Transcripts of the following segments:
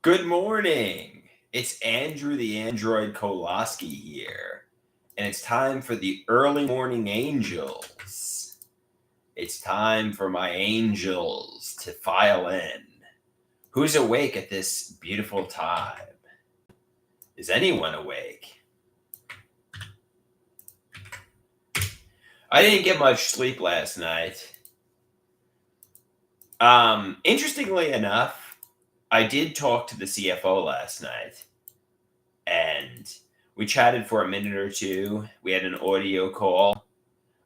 Good morning. It's Andrew the Android Koloski here, and it's time for the early morning angels. It's time for my angels to file in. Who's awake at this beautiful time? Is anyone awake? I didn't get much sleep last night. Interestingly enough, I did talk to the CFO last night, and we chatted for a minute or two. We had an audio call.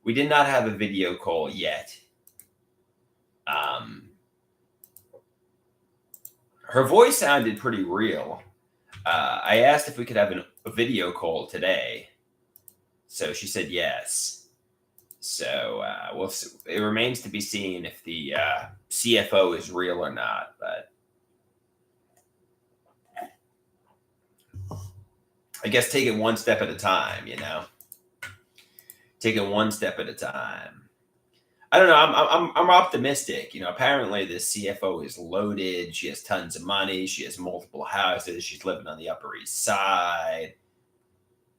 We did not have a video call yet. Her voice sounded pretty real. I asked if we could have a video call today, so she said yes. So we'll see. It remains to be seen if the CFO is real or not. But I guess take it one step at a time. Take it one step at a time. I don't know. I'm optimistic. Apparently the CFO is loaded. She has tons of money. She has multiple houses. She's living on the Upper East Side,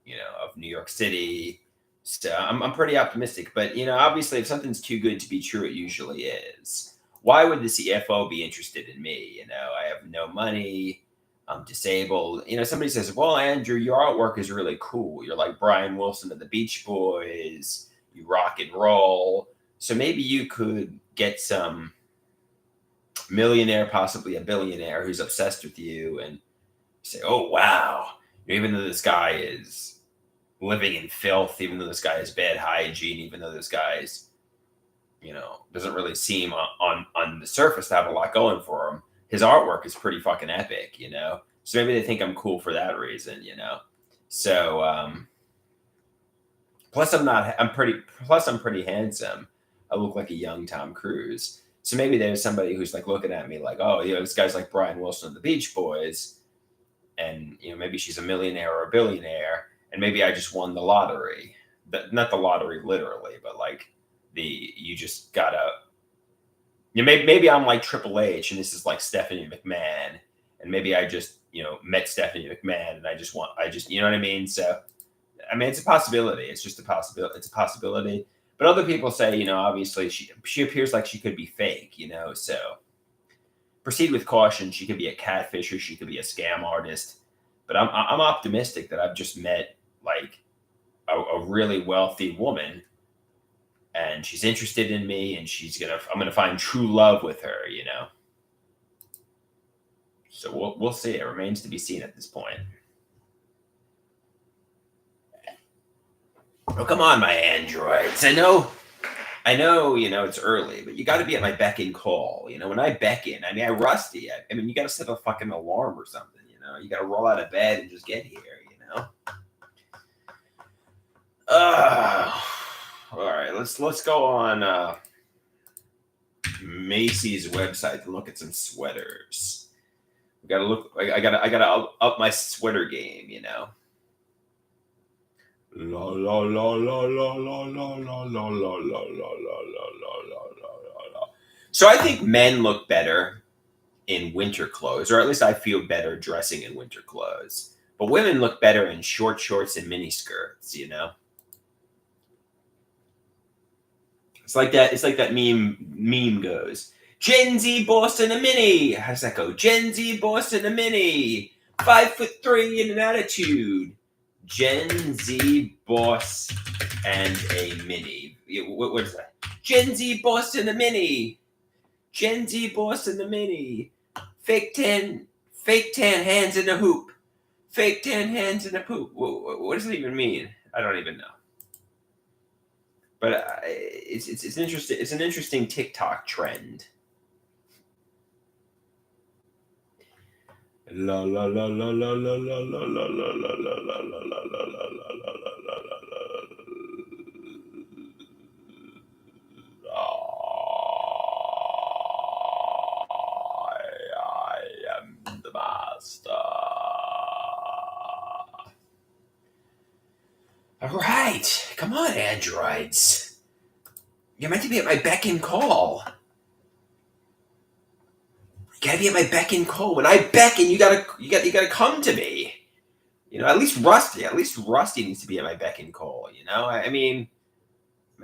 of New York City. So I'm pretty optimistic. But obviously, if something's too good to be true, it usually is. Why would the CFO be interested in me? I have no money. I'm disabled. Somebody says, "Well, Andrew, your artwork is really cool. You're like Brian Wilson of the Beach Boys. You rock and roll. So maybe you could get some millionaire, possibly a billionaire, who's obsessed with you and say, oh, wow, even though this guy is living in filth, even though this guy has bad hygiene, even though this guy is, doesn't really seem on the surface to have a lot going for him, his artwork is pretty fucking epic, So maybe they think I'm cool for that reason, So, plus I'm pretty handsome. I look like a young Tom Cruise. So maybe there's somebody who's like looking at me like, oh, this guy's like Brian Wilson of the Beach Boys. And, maybe she's a millionaire or a billionaire. And maybe I just won the lottery. Not the lottery literally, but like you just gotta, maybe I'm like Triple H and this is like Stephanie McMahon. And maybe I just, met Stephanie McMahon and I just, you know what I mean? So, it's a possibility. It's just a possibility. It's a possibility. But other people say, obviously she appears like she could be fake, so proceed with caution. She could be a catfisher. She could be a scam artist. But I'm optimistic that I've just met like a really wealthy woman and she's interested in me and I'm going to find true love with her, So we'll see. It remains to be seen at this point. Oh, come on, my androids. I know, it's early, but you got to be at my beck and call. When I beckon, I'm rusty. You got to set a fucking alarm or something, You got to roll out of bed and just get here, All right, let's go on Macy's website to look at some sweaters. We got to look. I gotta up my sweater game, La la la la la la la la la la la la la la. So I think men look better in winter clothes, or at least I feel better dressing in winter clothes. But women look better in short shorts and mini skirts, It's like that. It's like that meme goes. Gen Z boss in a mini. How does that go? Gen Z boss in a mini. 5'3" in an attitude. Gen Z boss and a mini. What is that? Gen Z boss and a mini. Gen Z boss and a mini. Fake tan hands in a hoop. Fake tan hands in a poop. What does it even mean? I don't even know. But it's interesting. It's an interesting TikTok trend. La la la la la la la la la la la la la la la la la la. I am the master. All right, come on, androids. You're meant to be at my beck and call. Get gotta be at my beck and call. When I beckon, you gotta come to me. You know, at least Rusty needs to be at my beck and call. You know, I mean,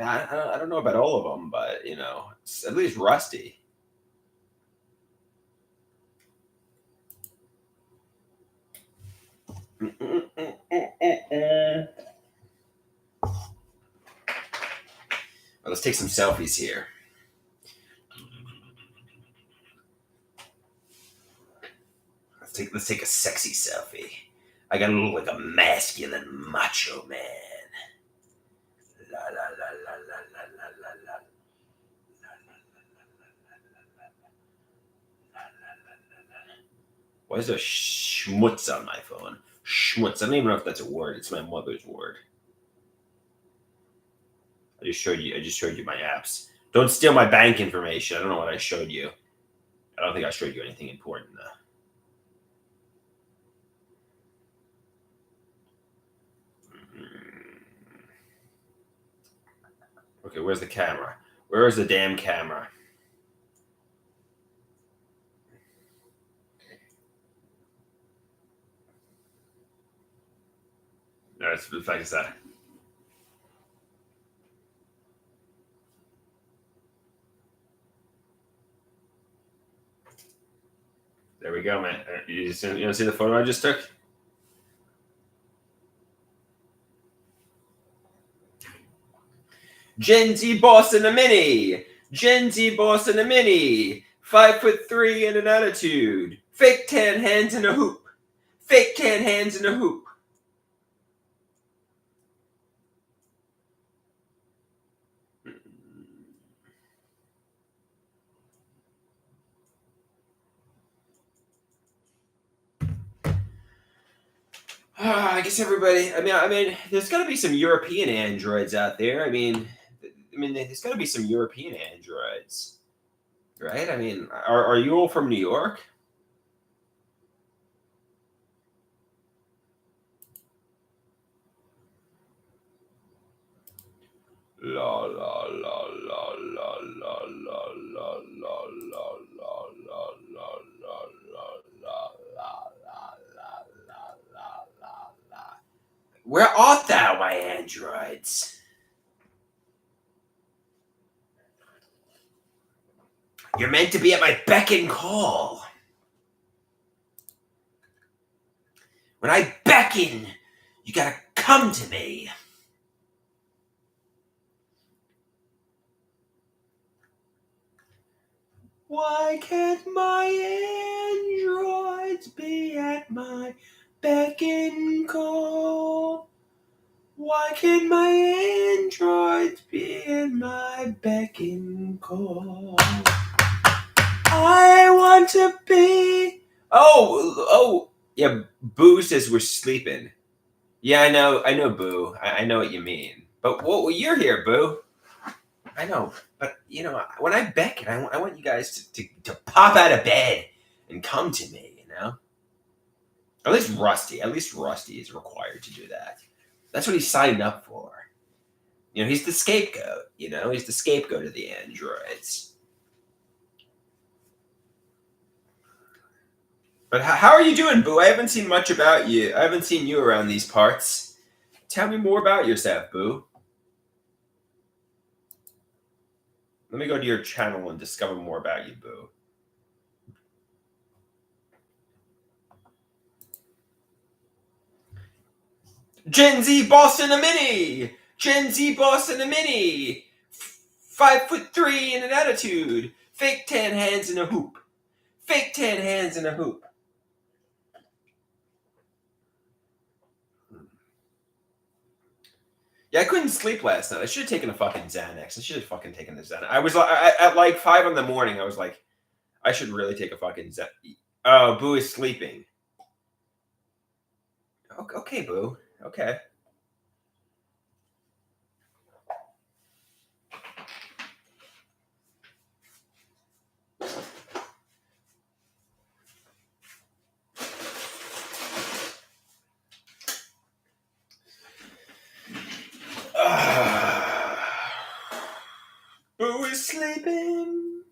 I don't know about all of them, but you know, at least Rusty. Well, let's take some selfies here. Let's take a sexy selfie. I gotta look like a masculine macho man. La la la la la la la la la. Why is there schmutz on my phone? Schmutz. I don't even know if that's a word. It's my mother's word. I just showed you my apps. Don't steal my bank information. I don't know what I showed you. I don't think I showed you anything important though. Okay, where's the camera? Where is the damn camera? No, it's the fact is that. There we go, man. You don't see the photo I just took? Gen Z boss in a mini. Gen Z boss in a mini. 5'3" and an attitude. Fake tan hands in a hoop. Fake tan hands in a hoop. I guess everybody. I mean, there's got to be some European androids out there. I mean, there's got to be some European androids, right? I mean, are you all from New York? La la la la la la la la la la la la la la. Where art thou, my androids? You're meant to be at my beck and call. When I beckon, you gotta come to me. Why can't my androids be at my beck and call? Why can't my androids be at my beck and call? I want to be. Oh, yeah. Boo says we're sleeping. Yeah, I know, Boo. I know what you mean. But you're here, Boo. I know, but you know, when I beckon, I want you guys to pop out of bed and come to me. You know, at least Rusty is required to do that. That's what he signed up for. You know, he's the scapegoat. You know, he's the scapegoat of the androids. But how are you doing, Boo? I haven't seen much about you. I haven't seen you around these parts. Tell me more about yourself, Boo. Let me go to your channel and discover more about you, Boo. Gen Z boss in a mini. Gen Z boss in a mini. 5'3" in an attitude. Fake tan hands in a hoop. Fake tan hands in a hoop. Yeah, I couldn't sleep last night. I should have taken a fucking Xanax. I should have fucking taken the Xanax. I was at like 5 in the morning. I was like, I should really take a fucking Xanax. Oh, Boo is sleeping. Okay, Boo. Okay. Boo is sleeping.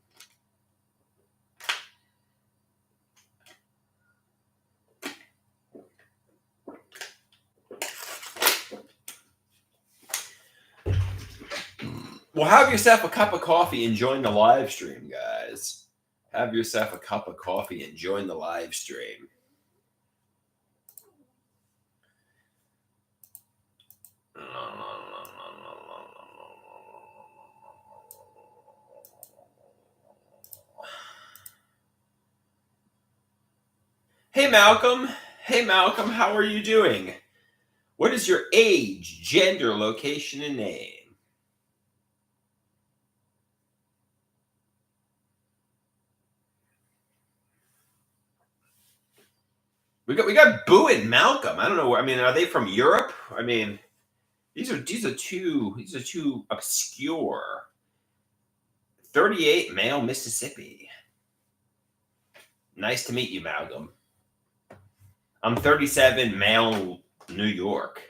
Well, have yourself a cup of coffee and join the live stream, guys. Have yourself a cup of coffee and join the live stream. Hey, Malcolm. Hey, Malcolm, how are you doing? What is your age, gender, location, and name? We got Boo and Malcolm. I don't know. I mean, are they from Europe? I mean, these are two obscure. 38 male Mississippi. Nice to meet you, Malcolm. I'm 37 male New York.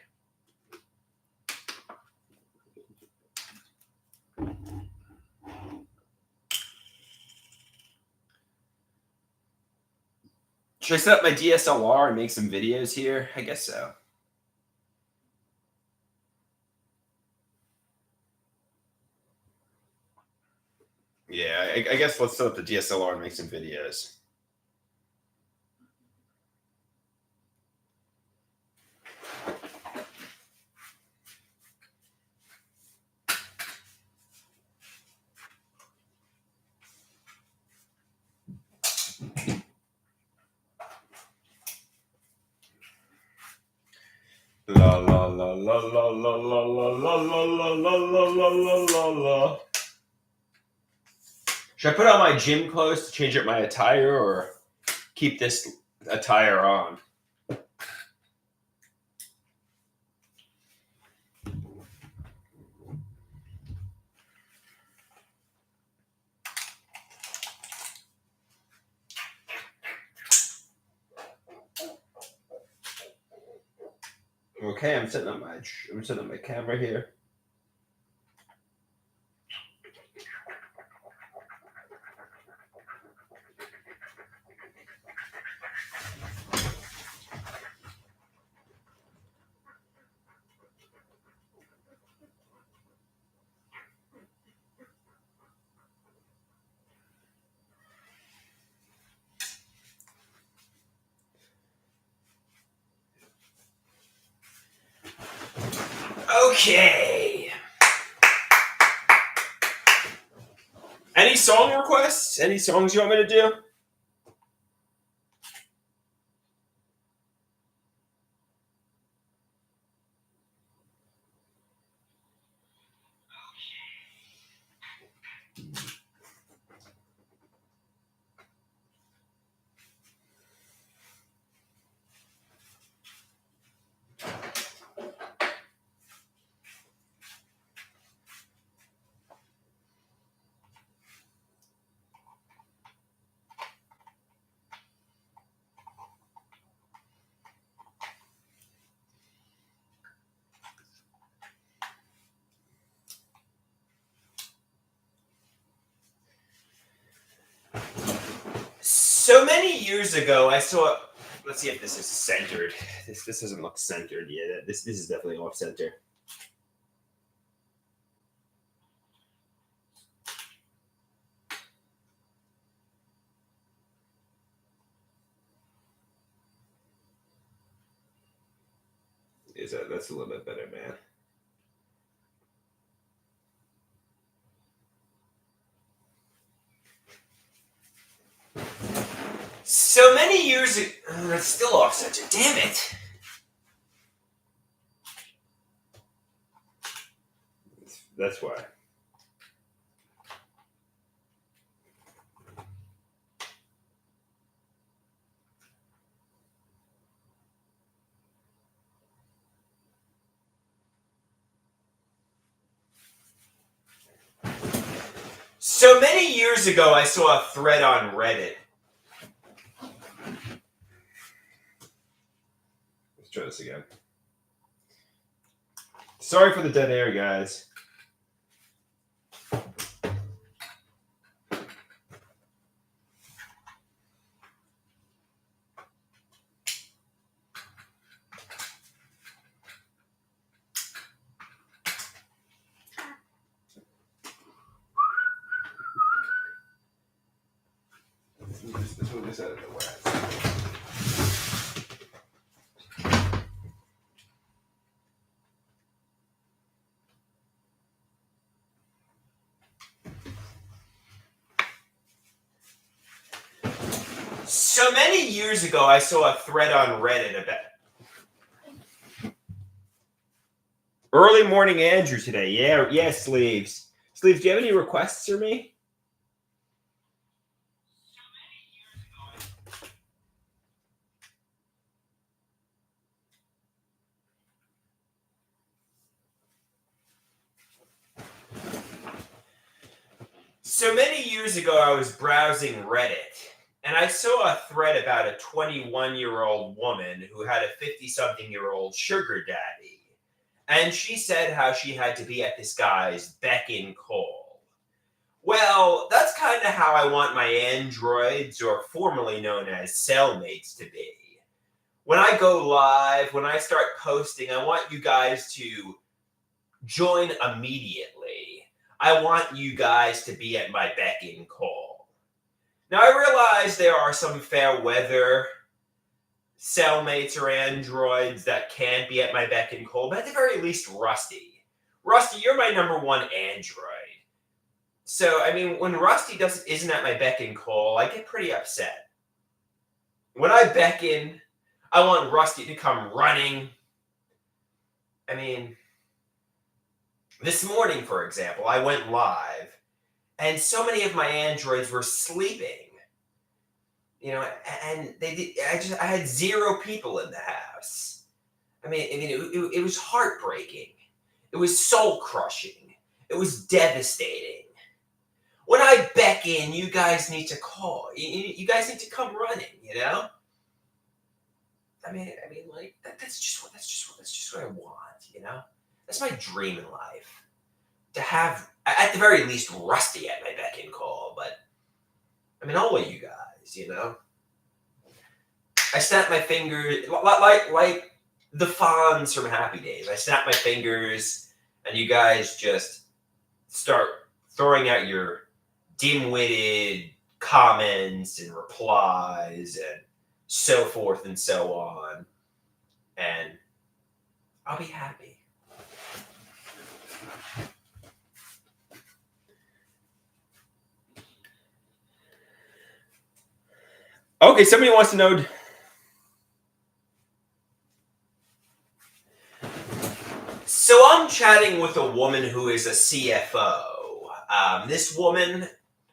Should I set up my DSLR and make some videos here? I guess so. Yeah, I guess let's set up the DSLR and make some videos. La la la la la la la la la la la la la la la. Should I put on my gym clothes to change up my attire, or keep this attire on? Okay, I'm setting up my camera here. Okay. Any song requests? Any songs you want me to do? So many years ago, I saw. Let's see if this is centered. This doesn't look centered yet. This is definitely off center. That's a little bit better, man. So many years ago, that's still off center. Damn it! That's why. So many years ago, I saw a thread on Reddit. Let's try this again. Sorry for the dead air, guys. was out of the way. So many years ago, I saw a thread on Reddit about early morning Andrew today. Yeah, Sleeves. Sleeves, do you have any requests for me? So many years ago, I was browsing Reddit and I saw a thread about a 21-year-old woman who had a 50-something-year-old sugar daddy. And she said how she had to be at this guy's beck and call. Well, that's kind of how I want my androids, or formerly known as cellmates, to be. When I go live, when I start posting, I want you guys to join immediately. I want you guys to be at my beck and call. Now, I realize there are some fair weather cellmates or androids that can't be at my beck and call, but at the very least, Rusty. Rusty, you're my number one android. So, I mean, when Rusty isn't at my beck and call, I get pretty upset. When I beckon, I want Rusty to come running. I mean, this morning, for example, I went live, and so many of my androids were sleeping. You know, and I had 0 people in the house. I mean, it was heartbreaking. It was soul crushing. It was devastating. When I beckon, you guys need to call. You guys need to come running. You know. I mean, like that's just what I want. You know, that's my dream in life. To have, at the very least, Rusty at my beck and call. But I mean, all of you guys, you know. I snap my fingers like the Fonz from Happy Days. I snap my fingers, and you guys just start throwing out your dim-witted comments and replies and so forth and so on, and I'll be happy. Okay, somebody wants to know. So I'm chatting with a woman who is a CFO. This woman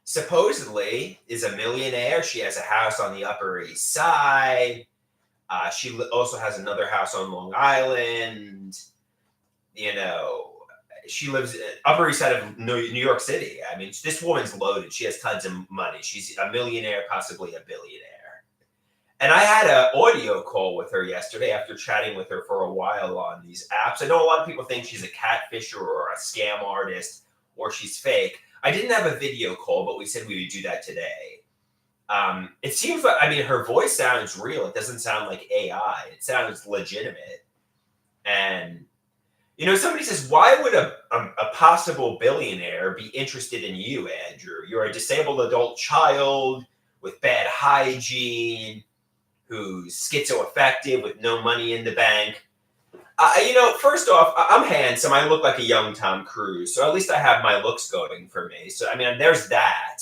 supposedly is a millionaire. She has a house on the Upper East Side. She also has another house on Long Island. You know, she lives Upper East Side of New York City. I mean, this woman's loaded. She has tons of money. She's a millionaire, possibly a billionaire. And I had an audio call with her yesterday after chatting with her for a while on these apps. I know a lot of people think she's a catfisher or a scam artist or she's fake. I didn't have a video call, but we said we would do that today. It seems like, I mean, her voice sounds real. It doesn't sound like AI. It sounds legitimate. And, you know, somebody says, why would a possible billionaire be interested in you, Andrew? You're a disabled adult child with bad hygiene, who's schizoaffective with no money in the bank. You know, first off, I'm handsome. I look like a young Tom Cruise, so at least I have my looks going for me. So, I mean, there's that.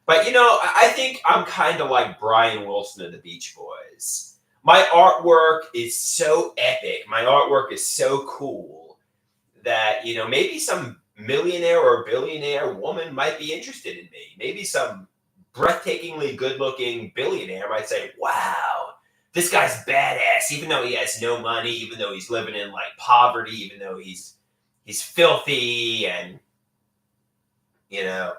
But, you know, I think I'm kind of like Brian Wilson of the Beach Boys. My artwork is so epic. My artwork is so cool that, you know, maybe some millionaire or billionaire woman might be interested in me. Maybe some breathtakingly good-looking billionaire might say, wow, this guy's badass, even though he has no money, even though he's living in like poverty, even though he's filthy and, you know,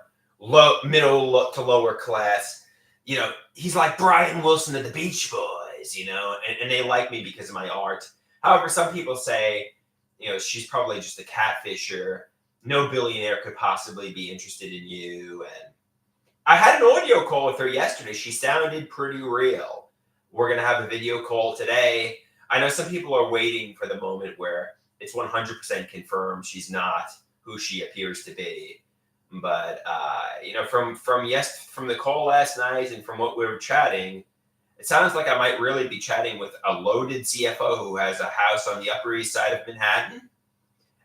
middle to lower class. You know, he's like Brian Wilson of the Beach Boys, you know, and they like me because of my art. However, some people say, you know, she's probably just a catfisher. No billionaire could possibly be interested in you. And I had an audio call with her yesterday. She sounded pretty real. We're going to have a video call today. I know some people are waiting for the moment where it's 100% confirmed she's not who she appears to be. But, you know, from the call last night and from what we were chatting, It sounds like I might really be chatting with a loaded CFO who has a house on the Upper East Side of Manhattan.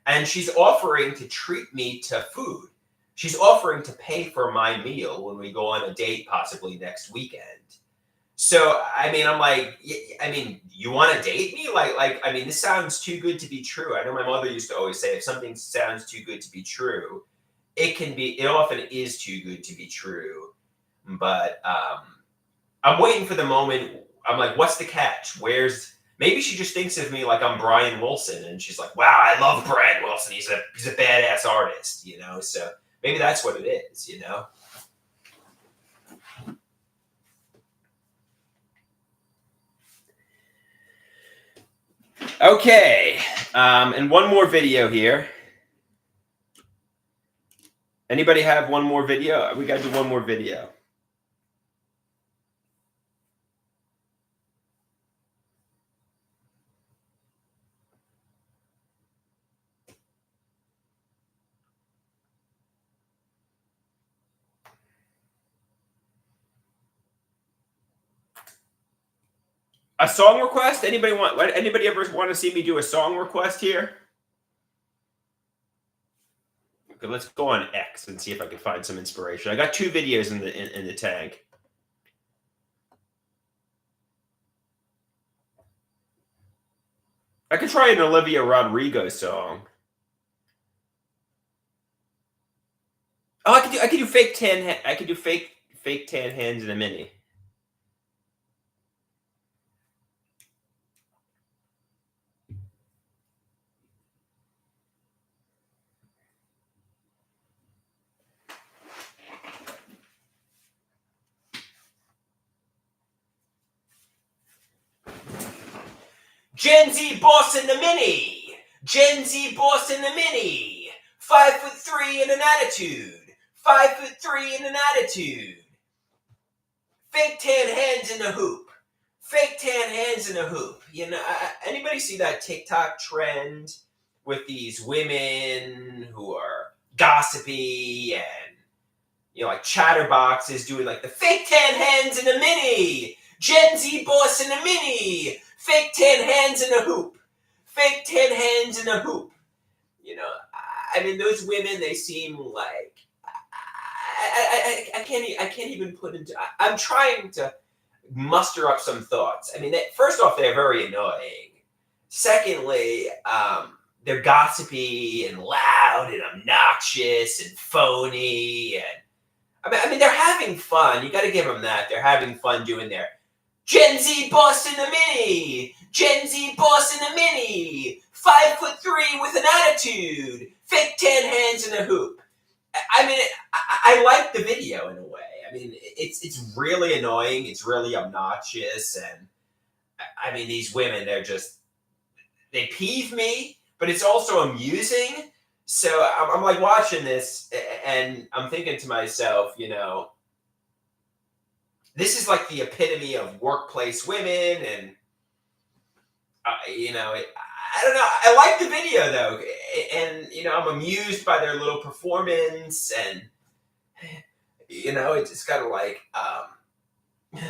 And she's offering to treat me to food. She's offering to pay for my meal when we go on a date, possibly next weekend. So, I mean, I'm like, I mean, you want to date me? I mean, this sounds too good to be true. I know my mother used to always say, if something sounds too good to be true, it often is too good to be true. But I'm waiting for the moment. I'm like, what's the catch? Maybe she just thinks of me like I'm Brian Wilson, and she's like, wow, I love Brian Wilson. He's a badass artist, you know? So maybe that's what it is, you know? Okay, and one more video here. Anybody have one more video? We got to do one more video. A song request? Anybody ever want to see me do a song request here? Okay, let's go on X and see if I can find some inspiration. I got 2 videos in the tank. I could try an Olivia Rodrigo song. Oh, I could do fake tan. I could do fake tan hands in a mini. Gen Z boss in the mini. Gen Z boss in the mini. 5'3" and an attitude. 5'3" and an attitude. Fake tan hands in the hoop. Fake tan hands in the hoop. You know, anybody see that TikTok trend with these women who are gossipy and, you know, like chatterboxes doing like the fake tan hands in the mini. Gen Z boss in the mini. Fake tan hands in a hoop. Fake tan hands in a hoop. You know, I mean, those women, they seem like I can't even put into. I'm trying to muster up some thoughts. I mean, first off, they're very annoying. Secondly, they're gossipy and loud and obnoxious and phony. And I mean, they're having fun. You got to give them that. They're having fun doing their Gen Z boss in the mini. Gen Z boss in the mini. 5'3" with an attitude. Fake tan hands in a hoop. I mean, I like the video in a way. I mean, it's really annoying. It's really obnoxious, and I mean, these women, they peeve me, but it's also amusing. So I'm like watching this, and I'm thinking to myself, you know, this is like the epitome of workplace women, and you know, I don't know. I like the video though, and you know, I'm amused by their little performance, and you know, it's just kind of like 5'3"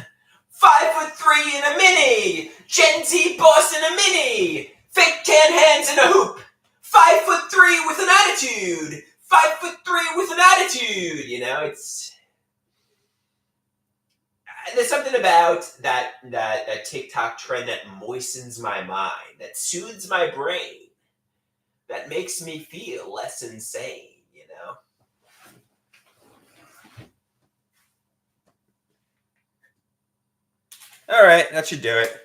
in a mini, Gen Z boss in a mini, fake tan hands in a hoop, 5'3" with an attitude, 5'3" with an attitude. You know, there's something about that TikTok trend that moistens my mind, that soothes my brain, that makes me feel less insane. You know. All right, that should do it.